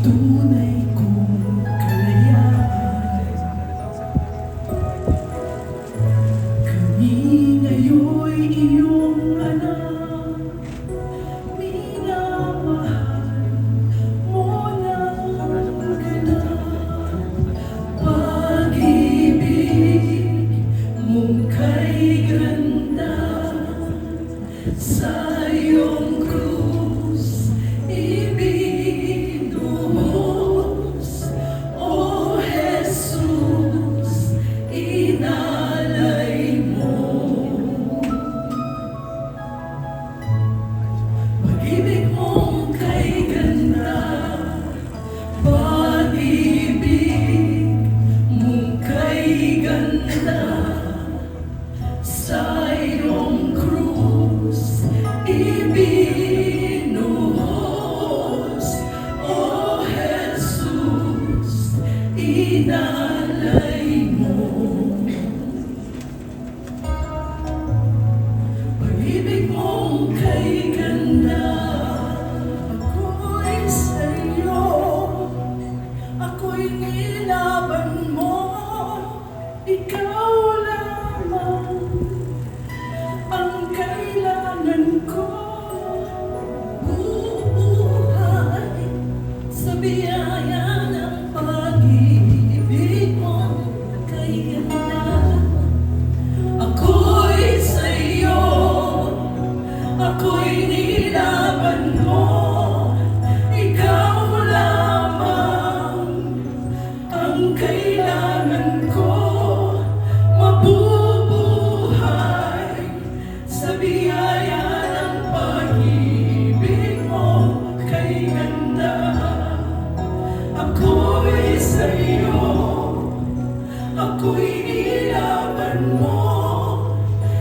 tunay kong kalayaan. Kami ngayon'y iyong anak, minamahal mo ng ganap. Pag-ibig mong kay ganda, sa iyong krus ibinuhos, O Jesus, inalay mo. Pag-ibig mong kay ganda, pag-ibig mong kay ganda, sa iyong krus ibinuhos, O Jesus, inalay mo. Pag-ibig mong kay ganda, ako'y sa'yo, ako'y nilaban mo, ikaw lamang ang kailangan ko. Buhay sa biyaya ng pag-ibig mo kay ganda. Ako'y sa'yo, ako'y nilaban mo, ikaw lamang ang kailangan ko. Mabubuhay sa biyaya ng pag-ibig mo kay ganda. Ako'y sa'yo, ako'y nilaban mo,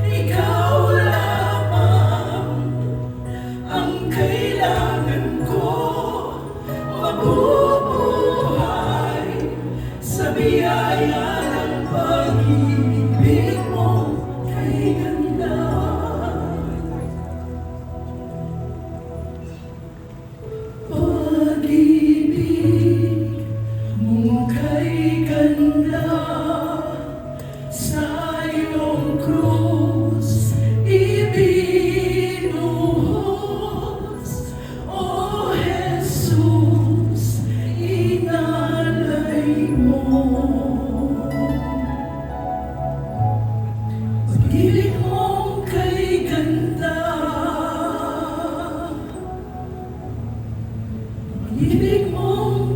ikaw lamang ang kailangan ko. Mabubuhay sa biyaya ng pag-ibig mo kay ganda. Pag-ibig mong kay ganda, sa iyong krus ibinuhos, O Jesus, inalay mo. Pag-ibig mong kay ganda, pag-ibig mong